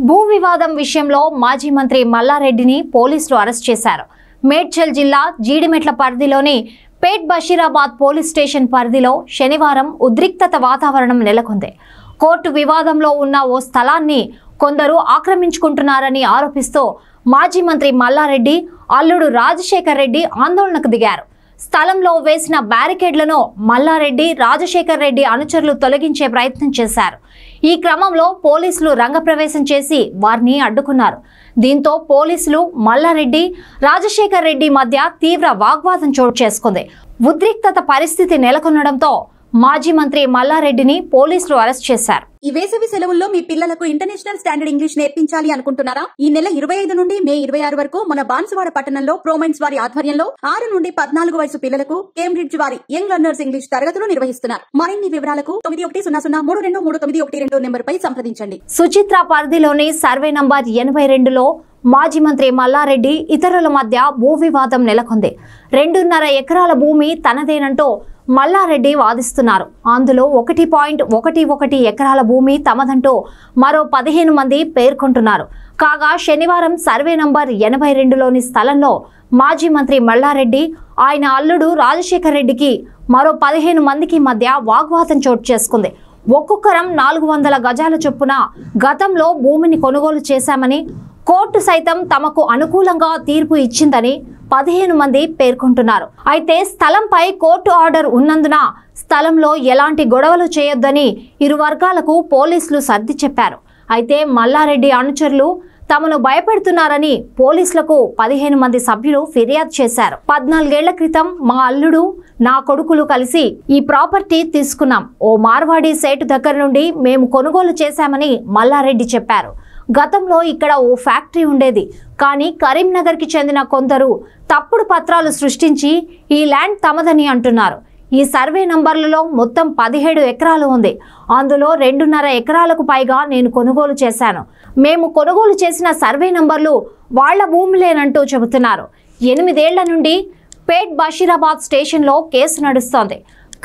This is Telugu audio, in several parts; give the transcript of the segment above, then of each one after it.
భూ వివాదం విషయంలో మాజీ మంత్రి మల్లారెడ్డిని పోలీసులు అరెస్ట్ చేశారు. మేడ్చల్ జిల్లా జీడిమెట్ల పరిధిలోని పేట్ బషీరాబాద్ పోలీస్ స్టేషన్ పరిధిలో శనివారం ఉద్రిక్తత వాతావరణం నెలకొంది. కోర్టు వివాదంలో ఉన్న ఓ స్థలాన్ని కొందరు ఆక్రమించుకుంటున్నారని ఆరోపిస్తూ మాజీ మంత్రి మల్లారెడ్డి అల్లుడు రాజశేఖర్ రెడ్డి ఆందోళనకు దిగారు. స్థలంలో వేసిన బ్యారికేడ్లను మల్లారెడ్డి రాజశేఖర్ రెడ్డి అనుచరులు తొలగించే ప్రయత్నం చేశారు. ఈ క్రమంలో పోలీసులు రంగప్రవేశం చేసి వారిని అడ్డుకున్నారు. దీంతో పోలీసులు మల్లారెడ్డి రాజశేఖర్ రెడ్డి మధ్య తీవ్ర వాగ్వాదం చోటు చేసుకుంది. ఉద్రిక్తత పరిస్థితి నెలకొనడంతో మాజీ మంత్రి మల్లారెడ్డిని పోలీసులు అరెస్ట్ చేశారు. ఈ వేసవి సెలవుల్లో మీ పిల్లలకు ఇంటర్నేషనల్ స్టాండర్డ్ ఇంగ్లీష్ నేర్పించాలి అనుకుంటున్నారా? ఈ నెల 25 నుండి మే 26 వరకు మన బాన్సువాడ పట్టణంలో ప్రోమైన్స్ వారి ఆధ్వర్యంలో 6 నుండి 14 వయసు పిల్లలకు కేంబ్రిడ్జ్ వారి యంగ్ లెర్నర్స్ ఇంగ్లీష్ తరగతులు నిర్వహిస్తున్నారు. మరిన్ని వివరాలకు 9100323112 నెంబర్ పై సంప్రదించండి. సుచిత్ర పరిధిలోని సర్వే నంబర్ 82లో మాజీ మంత్రి మల్లారెడ్డి ఇతరుల మధ్య భూ వివాదం నెలకొంది. 2.5 ఎకరాల భూమి తనదేనంటూ మల్లారెడ్డి వాదిస్తున్నారు. అందులో 1.11 ఎకరాల భూమి తమదంటూ మరో 15 మంది పేర్కొంటున్నారు. కాగా శనివారం సర్వే నంబర్ 82లోని స్థలంలో మాజీ మంత్రి మల్లారెడ్డి ఆయన అల్లుడు రాజశేఖర్ రెడ్డికి మరో 15 మందికి మధ్య వాగ్వాదం చోటు చేసుకుంది. ఒక్కొక్కరం 400 గజాల చొప్పున గతంలో భూమిని కొనుగోలు చేశామని, కోర్టు సైతం తమకు అనుకూలంగా తీర్పు ఇచ్చిందని 15 మంది పేర్కొంటున్నారు. అయితే స్థలంపై కోర్టు ఆర్డర్ ఉన్నందున స్థలంలో ఎలాంటి గొడవలు చేయొద్దని ఇరు వర్గాలకు పోలీసులు సర్ది చెప్పారు. అయితే మల్లారెడ్డి అనుచరులు తమను భయపెడుతున్నారని పోలీసులకు 15 మంది సభ్యులు ఫిర్యాదు చేశారు. 14 ఏళ్ల క్రితం మా అల్లుడు నా కొడుకులు కలిసి ఈ ప్రాపర్టీ తీసుకున్నాం. ఓ మార్వాడి సేటు దగ్గర నుండి మేము కొనుగోలు చేశామని మల్లారెడ్డి చెప్పారు. గతంలో ఇక్కడ ఓ ఫ్యాక్టరీ ఉండేది. కానీ కరీంనగర్కి చెందిన కొందరు తప్పుడు పత్రాలు సృష్టించి ఈ ల్యాండ్ తమదని అంటున్నారు. ఈ సర్వే నంబర్లలో మొత్తం 17 ఎకరాలు ఉంది. అందులో 2.5 ఎకరాలకు పైగా నేను కొనుగోలు చేశాను. మేము కొనుగోలు చేసిన సర్వే నంబర్లు వాళ్ల భూములేనంటూ చెబుతున్నారు. 8 ఏళ్ల నుండి పేట్ బషీరాబాద్ స్టేషన్లో కేసు నడుస్తోంది.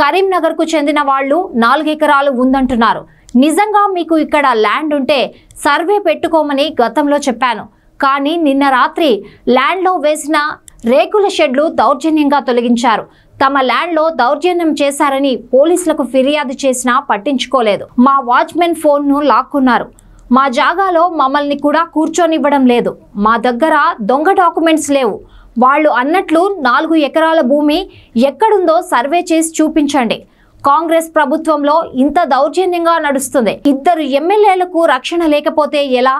కరీంనగర్కు చెందిన వాళ్ళు 4 ఎకరాలు ఉందంటున్నారు. నిజంగా మీకు ఇక్కడ ల్యాండ్ ఉంటే సర్వే పెట్టుకోమని గతంలో చెప్పాను. కానీ నిన్న రాత్రి ల్యాండ్లో వేసిన రేకుల షెడ్లు దౌర్జన్యంగా తొలగించారు. తమ ల్యాండ్లో దౌర్జన్యం చేశారని పోలీసులకు ఫిర్యాదు చేసినా పట్టించుకోలేదు. మా వాచ్మెన్ ఫోన్ను లాక్కున్నారు. మా జాగాలో మమ్మల్ని కూడా కూర్చొనివ్వడం లేదు. మా దగ్గర దొంగ డాక్యుమెంట్స్ లేవు. వాళ్ళు అన్నట్లు 4 ఎకరాల భూమి ఎక్కడుందో సర్వే చేసి చూపించండి. కాంగ్రెస్ ప్రభుత్వంలో ఇంత దౌర్జన్యంగా నడుస్తుంది. 2 ఎమ్మెల్యేలకు రక్షణ లేకపోతే ఎలా?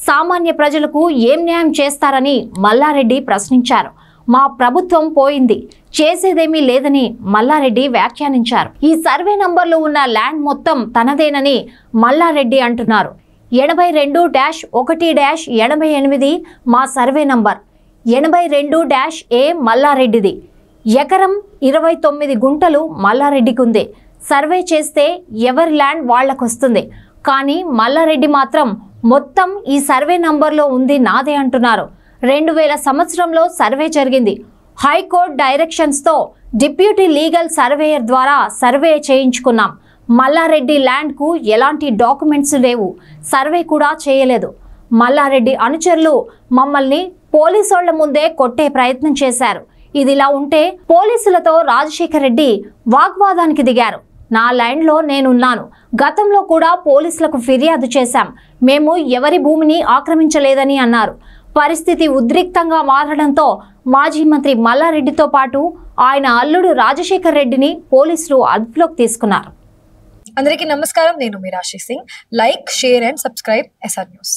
సామాన్య ప్రజలకు ఏం న్యాయం చేస్తారని మల్లారెడ్డి ప్రశ్నించారు. మా ప్రభుత్వం పోయింది, చేసేదేమీ లేదని మల్లారెడ్డి వ్యాఖ్యానించారు. ఈ సర్వే నంబర్లు ఉన్న ల్యాండ్ మొత్తం తనదేనని మల్లారెడ్డి అంటున్నారు. 82-1-88 మా సర్వే నంబర్, 82-A మల్లారెడ్డిది. ఎకరం 29 గుంటలు మల్లారెడ్డికి ఉంది. సర్వే చేస్తే ఎవరి ల్యాండ్ వాళ్లకొస్తుంది. కానీ మల్లారెడ్డి మాత్రం మొత్తం ఈ సర్వే నంబర్లో ఉంది నాదే అంటున్నారు. 2000 సంవత్సరంలో సర్వే జరిగింది. హైకోర్టు డైరెక్షన్స్తో డిప్యూటీ లీగల్ సర్వేయర్ ద్వారా సర్వే చేయించుకున్నాం. మల్లారెడ్డి ల్యాండ్కు ఎలాంటి డాక్యుమెంట్స్ లేవు. సర్వే కూడా చేయలేదు. మల్లారెడ్డి అనుచరులు మమ్మల్ని పోలీసోళ్ల ముందే కొట్టే ప్రయత్నం చేశారు. ఇదిలా ఉంటే పోలీసులతో రాజశేఖర్ రెడ్డి వాగ్వాదానికి దిగారు. నా ల్యాండ్లో నేనున్నాను. గతంలో కూడా పోలీసులకు ఫిర్యాదు చేశాం. మేము ఎవరి భూమిని ఆక్రమించలేదని అన్నారు. పరిస్థితి ఉద్రిక్తంగా మారడంతో మాజీ మంత్రి మల్లారెడ్డితో పాటు ఆయన అల్లుడు రాజశేఖర్ రెడ్డిని పోలీసులు అదుపులోకి తీసుకున్నారు. అందరికీ నమస్కారం. నేను మీ రాశి Singh. Like, share and subscribe SR news.